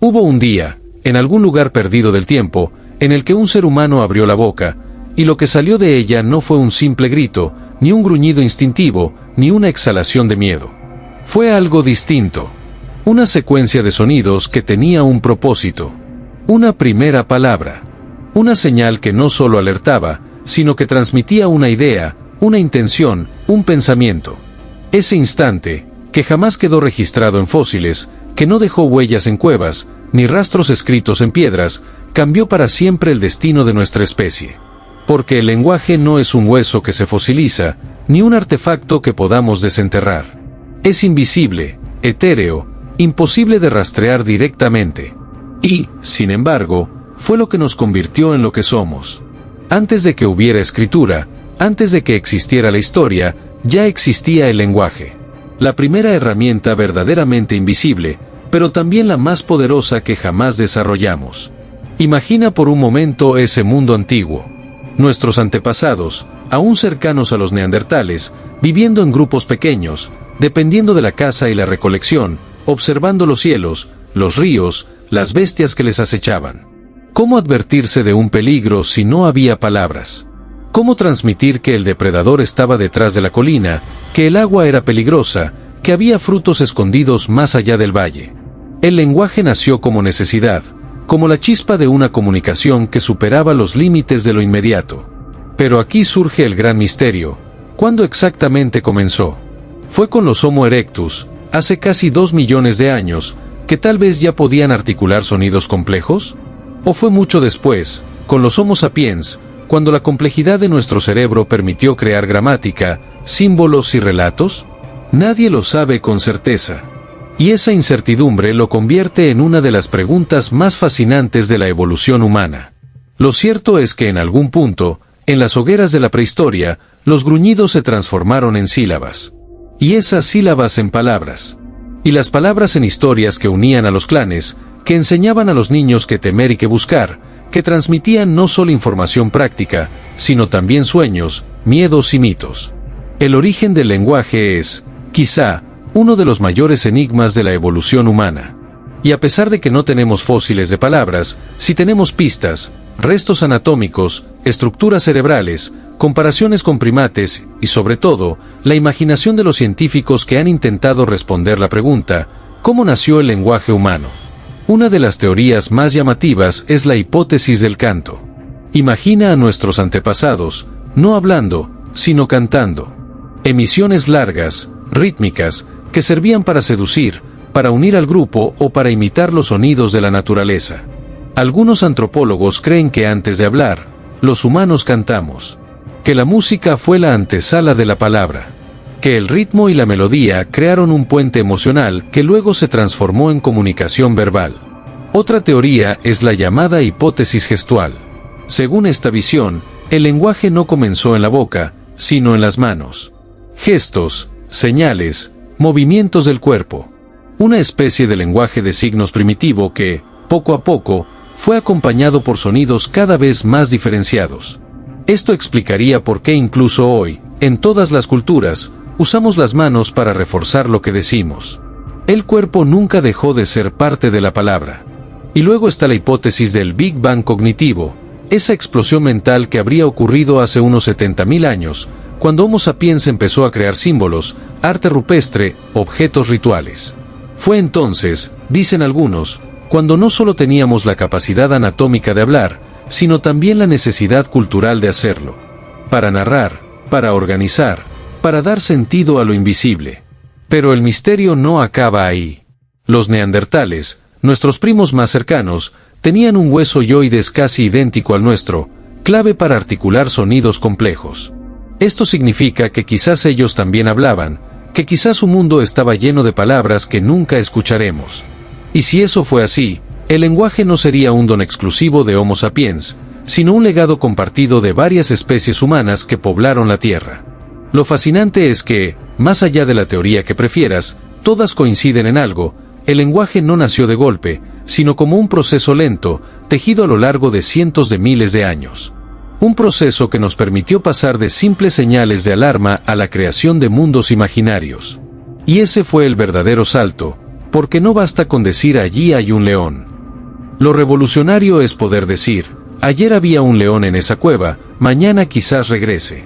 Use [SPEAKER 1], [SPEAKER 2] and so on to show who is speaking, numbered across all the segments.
[SPEAKER 1] Hubo un día, en algún lugar perdido del tiempo, en el que un ser humano abrió la boca, y lo que salió de ella no fue un simple grito, ni un gruñido instintivo, ni una exhalación de miedo. Fue algo distinto. Una secuencia de sonidos que tenía un propósito. Una primera palabra. Una señal que no solo alertaba, sino que transmitía una idea, una intención, un pensamiento. Ese instante, que jamás quedó registrado en fósiles, que no dejó huellas en cuevas, ni rastros escritos en piedras, cambió para siempre el destino de nuestra especie. Porque el lenguaje no es un hueso que se fosiliza, ni un artefacto que podamos desenterrar. Es invisible, etéreo, imposible de rastrear directamente. Y, sin embargo, fue lo que nos convirtió en lo que somos. Antes de que hubiera escritura, antes de que existiera la historia, ya existía el lenguaje. La primera herramienta verdaderamente invisible, pero también la más poderosa que jamás desarrollamos. Imagina por un momento ese mundo antiguo. Nuestros antepasados, aún cercanos a los neandertales, viviendo en grupos pequeños, dependiendo de la caza y la recolección, observando los cielos, los ríos, las bestias que les acechaban. ¿Cómo advertirse de un peligro si no había palabras? ¿Cómo transmitir que el depredador estaba detrás de la colina, que el agua era peligrosa, que había frutos escondidos más allá del valle? El lenguaje nació como necesidad, como la chispa de una comunicación que superaba los límites de lo inmediato. Pero aquí surge el gran misterio. ¿Cuándo exactamente comenzó? Fue con los Homo erectus, hace casi 2 millones de años, que tal vez ya podían articular sonidos complejos? ¿O fue mucho después, con los Homo sapiens, cuando la complejidad de nuestro cerebro permitió crear gramática, símbolos y relatos? Nadie lo sabe con certeza. Y esa incertidumbre lo convierte en una de las preguntas más fascinantes de la evolución humana. Lo cierto es que en algún punto, en las hogueras de la prehistoria, los gruñidos se transformaron en sílabas. Y esas sílabas en palabras. Y las palabras en historias que unían a los clanes, que enseñaban a los niños qué temer y qué buscar, que transmitían no solo información práctica, sino también sueños, miedos y mitos. El origen del lenguaje es, quizá, uno de los mayores enigmas de la evolución humana. Y a pesar de que no tenemos fósiles de palabras, sí tenemos pistas, restos anatómicos, estructuras cerebrales, comparaciones con primates y, sobre todo, la imaginación de los científicos que han intentado responder la pregunta, ¿cómo nació el lenguaje humano? Una de las teorías más llamativas es la hipótesis del canto. Imagina a nuestros antepasados, no hablando, sino cantando. Emisiones largas, rítmicas, que servían para seducir, para unir al grupo o para imitar los sonidos de la naturaleza. Algunos antropólogos creen que antes de hablar, los humanos cantamos. Que la música fue la antesala de la palabra. Que el ritmo y la melodía crearon un puente emocional que luego se transformó en comunicación verbal. Otra teoría es la llamada hipótesis gestual. Según esta visión, el lenguaje no comenzó en la boca, sino en las manos. Gestos, señales, movimientos del cuerpo. Una especie de lenguaje de signos primitivo que, poco a poco, fue acompañado por sonidos cada vez más diferenciados. Esto explicaría por qué incluso hoy, en todas las culturas, usamos las manos para reforzar lo que decimos. El cuerpo nunca dejó de ser parte de la palabra. Y luego está la hipótesis del Big Bang cognitivo, esa explosión mental que habría ocurrido hace unos 70.000 años, cuando Homo sapiens empezó a crear símbolos, arte rupestre, objetos rituales. Fue entonces, dicen algunos, cuando no solo teníamos la capacidad anatómica de hablar, sino también la necesidad cultural de hacerlo. Para narrar, para organizar, para dar sentido a lo invisible. Pero el misterio no acaba ahí. Los neandertales, nuestros primos más cercanos, tenían un hueso yoides casi idéntico al nuestro, clave para articular sonidos complejos. Esto significa que quizás ellos también hablaban, que quizás su mundo estaba lleno de palabras que nunca escucharemos. Y si eso fue así, el lenguaje no sería un don exclusivo de Homo sapiens, sino un legado compartido de varias especies humanas que poblaron la Tierra. Lo fascinante es que, más allá de la teoría que prefieras, todas coinciden en algo: el lenguaje no nació de golpe, sino como un proceso lento, tejido a lo largo de cientos de miles de años. Un proceso que nos permitió pasar de simples señales de alarma a la creación de mundos imaginarios. Y ese fue el verdadero salto, porque no basta con decir allí hay un león. Lo revolucionario es poder decir, ayer había un león en esa cueva, mañana quizás regrese.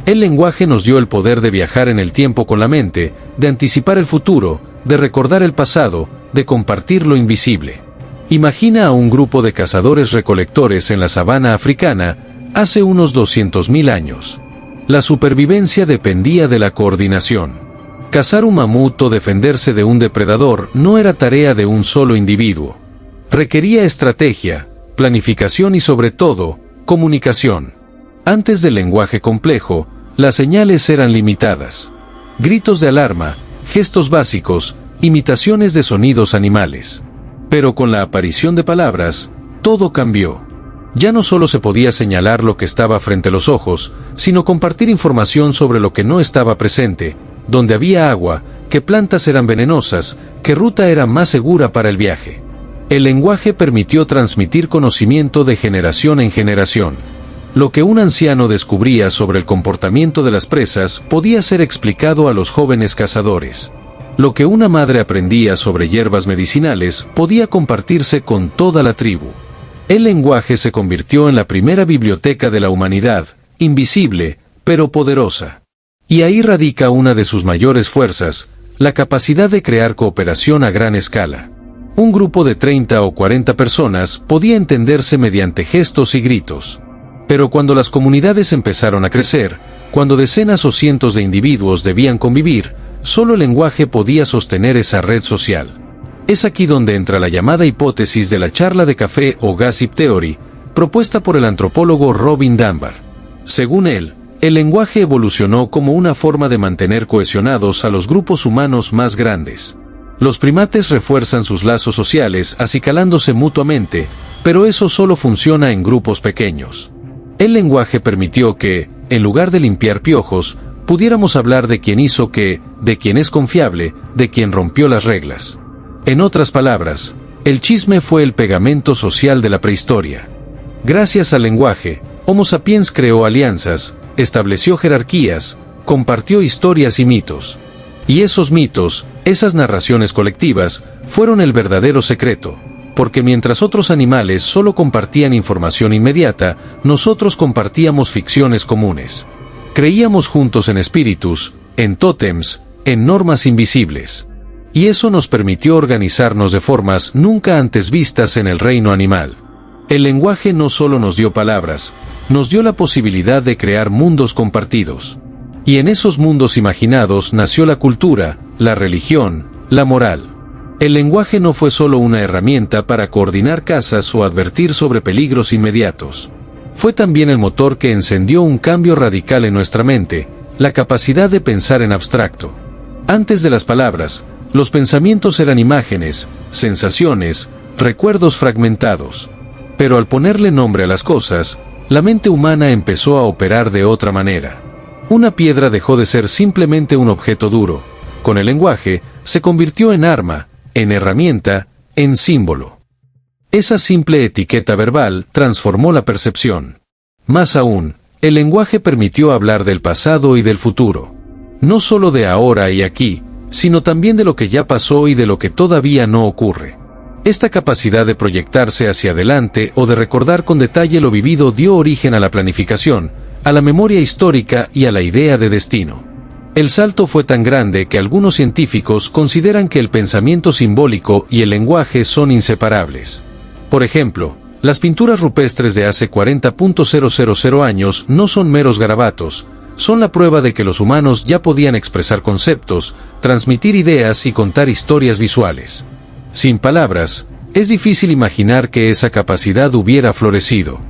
[SPEAKER 1] El lenguaje nos dio el poder de viajar en el tiempo con la mente, de anticipar el futuro, de recordar el pasado, de compartir lo invisible. Imagina a un grupo de cazadores-recolectores en la sabana africana hace unos 200.000 años. La supervivencia dependía de la coordinación. Cazar un mamut o defenderse de un depredador no era tarea de un solo individuo. Requería estrategia, planificación y sobre todo, comunicación. Antes del lenguaje complejo, las señales eran limitadas. Gritos de alarma, gestos básicos, imitaciones de sonidos animales. Pero con la aparición de palabras, todo cambió. Ya no solo se podía señalar lo que estaba frente a los ojos, sino compartir información sobre lo que no estaba presente, dónde había agua, qué plantas eran venenosas, qué ruta era más segura para el viaje. El lenguaje permitió transmitir conocimiento de generación en generación. Lo que un anciano descubría sobre el comportamiento de las presas podía ser explicado a los jóvenes cazadores. Lo que una madre aprendía sobre hierbas medicinales podía compartirse con toda la tribu. El lenguaje se convirtió en la primera biblioteca de la humanidad, invisible, pero poderosa. Y ahí radica una de sus mayores fuerzas, la capacidad de crear cooperación a gran escala. Un grupo de 30 o 40 personas podía entenderse mediante gestos y gritos. Pero cuando las comunidades empezaron a crecer, cuando decenas o cientos de individuos debían convivir, solo el lenguaje podía sostener esa red social. Es aquí donde entra la llamada hipótesis de la charla de café o gossip theory, propuesta por el antropólogo Robin Dunbar. Según él, el lenguaje evolucionó como una forma de mantener cohesionados a los grupos humanos más grandes. Los primates refuerzan sus lazos sociales acicalándose mutuamente, pero eso solo funciona en grupos pequeños. El lenguaje permitió que, en lugar de limpiar piojos, pudiéramos hablar de quien hizo qué, de quien es confiable, de quien rompió las reglas. En otras palabras, el chisme fue el pegamento social de la prehistoria. Gracias al lenguaje, Homo sapiens creó alianzas, estableció jerarquías, compartió historias y mitos. Y esos mitos, esas narraciones colectivas, fueron el verdadero secreto, porque mientras otros animales solo compartían información inmediata, nosotros compartíamos ficciones comunes. Creíamos juntos en espíritus, en tótems, en normas invisibles. Y eso nos permitió organizarnos de formas nunca antes vistas en el reino animal. El lenguaje no solo nos dio palabras, nos dio la posibilidad de crear mundos compartidos. Y en esos mundos imaginados nació la cultura, la religión, la moral. El lenguaje no fue solo una herramienta para coordinar cazas o advertir sobre peligros inmediatos. Fue también el motor que encendió un cambio radical en nuestra mente, la capacidad de pensar en abstracto. Antes de las palabras, los pensamientos eran imágenes, sensaciones, recuerdos fragmentados. Pero al ponerle nombre a las cosas, la mente humana empezó a operar de otra manera. Una piedra dejó de ser simplemente un objeto duro. Con el lenguaje, se convirtió en arma, en herramienta, en símbolo. Esa simple etiqueta verbal transformó la percepción. Más aún, el lenguaje permitió hablar del pasado y del futuro. No solo de ahora y aquí, sino también de lo que ya pasó y de lo que todavía no ocurre. Esta capacidad de proyectarse hacia adelante o de recordar con detalle lo vivido dio origen a la planificación, a la memoria histórica y a la idea de destino. El salto fue tan grande que algunos científicos consideran que el pensamiento simbólico y el lenguaje son inseparables. Por ejemplo, las pinturas rupestres de hace 40.000 años no son meros garabatos, son la prueba de que los humanos ya podían expresar conceptos, transmitir ideas y contar historias visuales. Sin palabras, es difícil imaginar que esa capacidad hubiera florecido.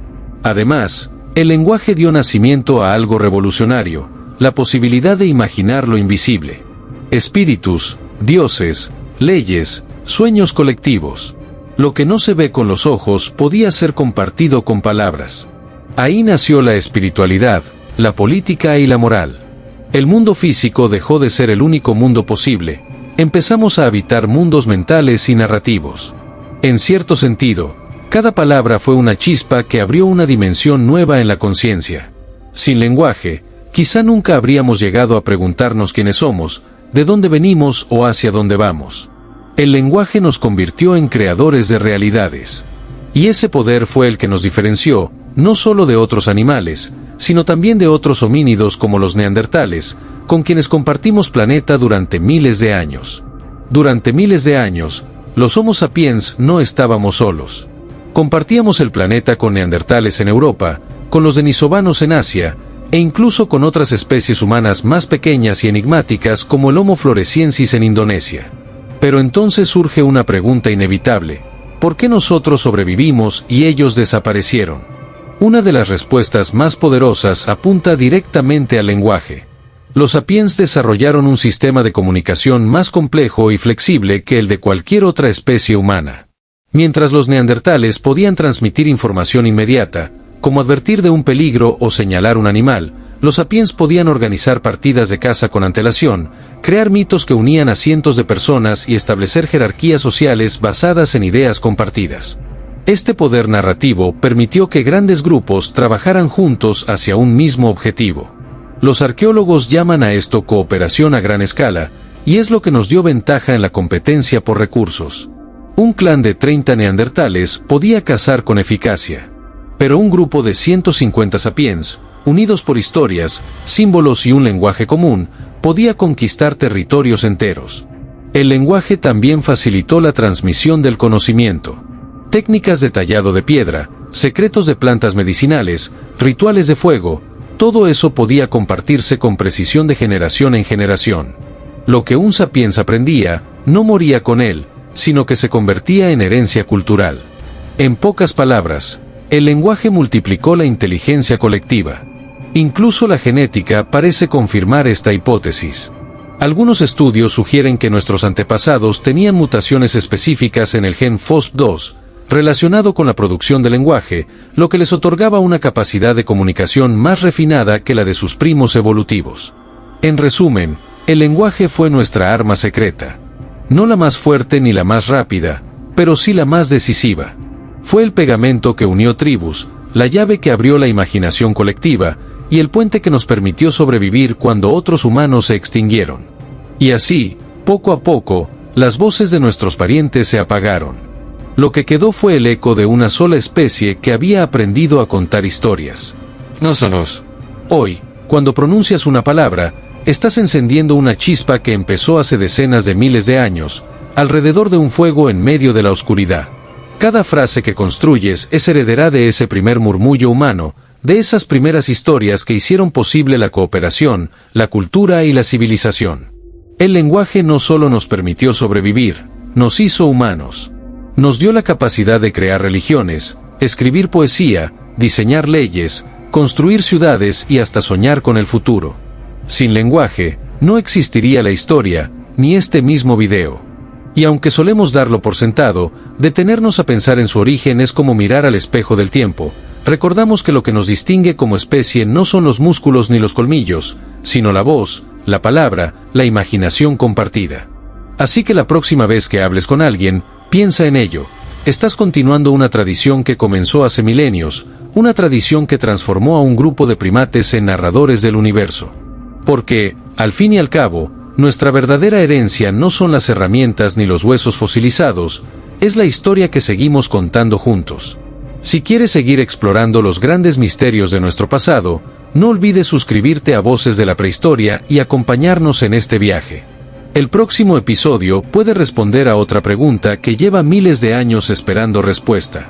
[SPEAKER 1] Además, el lenguaje dio nacimiento a algo revolucionario, la posibilidad de imaginar lo invisible. Espíritus, dioses, leyes, sueños colectivos. Lo que no se ve con los ojos podía ser compartido con palabras. Ahí nació la espiritualidad, la política y la moral. El mundo físico dejó de ser el único mundo posible. Empezamos a habitar mundos mentales y narrativos. En cierto sentido, cada palabra fue una chispa que abrió una dimensión nueva en la conciencia. Sin lenguaje, quizá nunca habríamos llegado a preguntarnos quiénes somos, de dónde venimos o hacia dónde vamos. El lenguaje nos convirtió en creadores de realidades. Y ese poder fue el que nos diferenció, no solo de otros animales, sino también de otros homínidos como los neandertales, con quienes compartimos planeta durante miles de años. Durante miles de años, los Homo sapiens no estábamos solos. Compartíamos el planeta con neandertales en Europa, con los denisovanos en Asia, e incluso con otras especies humanas más pequeñas y enigmáticas como el Homo floresiensis en Indonesia. Pero entonces surge una pregunta inevitable: ¿por qué nosotros sobrevivimos y ellos desaparecieron? Una de las respuestas más poderosas apunta directamente al lenguaje. Los sapiens desarrollaron un sistema de comunicación más complejo y flexible que el de cualquier otra especie humana. Mientras los neandertales podían transmitir información inmediata, como advertir de un peligro o señalar un animal, los sapiens podían organizar partidas de caza con antelación, crear mitos que unían a cientos de personas y establecer jerarquías sociales basadas en ideas compartidas. Este poder narrativo permitió que grandes grupos trabajaran juntos hacia un mismo objetivo. Los arqueólogos llaman a esto cooperación a gran escala, y es lo que nos dio ventaja en la competencia por recursos. Un clan de 30 neandertales podía cazar con eficacia. Pero un grupo de 150 sapiens, unidos por historias, símbolos y un lenguaje común, podía conquistar territorios enteros. El lenguaje también facilitó la transmisión del conocimiento. Técnicas de tallado de piedra, secretos de plantas medicinales, rituales de fuego, todo eso podía compartirse con precisión de generación en generación. Lo que un sapiens aprendía, no moría con él, sino que se convertía en herencia cultural. En pocas palabras, el lenguaje multiplicó la inteligencia colectiva. Incluso la genética parece confirmar esta hipótesis. Algunos estudios sugieren que nuestros antepasados tenían mutaciones específicas en el gen FOSP2, relacionado con la producción de lenguaje, lo que les otorgaba una capacidad de comunicación más refinada que la de sus primos evolutivos. En resumen, el lenguaje fue nuestra arma secreta. No la más fuerte ni la más rápida, pero sí la más decisiva. Fue el pegamento que unió tribus, la llave que abrió la imaginación colectiva, y el puente que nos permitió sobrevivir cuando otros humanos se extinguieron. Y así, poco a poco, las voces de nuestros parientes se apagaron. Lo que quedó fue el eco de una sola especie que había aprendido a contar historias. No solos. Hoy, cuando pronuncias una palabra, estás encendiendo una chispa que empezó hace decenas de miles de años, alrededor de un fuego en medio de la oscuridad. Cada frase que construyes es heredera de ese primer murmullo humano, de esas primeras historias que hicieron posible la cooperación, la cultura y la civilización. El lenguaje no solo nos permitió sobrevivir, nos hizo humanos. Nos dio la capacidad de crear religiones, escribir poesía, diseñar leyes, construir ciudades y hasta soñar con el futuro. Sin lenguaje, no existiría la historia, ni este mismo video. Y aunque solemos darlo por sentado, detenernos a pensar en su origen es como mirar al espejo del tiempo. Recordamos que lo que nos distingue como especie no son los músculos ni los colmillos, sino la voz, la palabra, la imaginación compartida. Así que la próxima vez que hables con alguien, piensa en ello. Estás continuando una tradición que comenzó hace milenios, una tradición que transformó a un grupo de primates en narradores del universo. Porque, al fin y al cabo, nuestra verdadera herencia no son las herramientas ni los huesos fosilizados, es la historia que seguimos contando juntos. Si quieres seguir explorando los grandes misterios de nuestro pasado, no olvides suscribirte a Voces de la Prehistoria y acompañarnos en este viaje. El próximo episodio puede responder a otra pregunta que lleva miles de años esperando respuesta.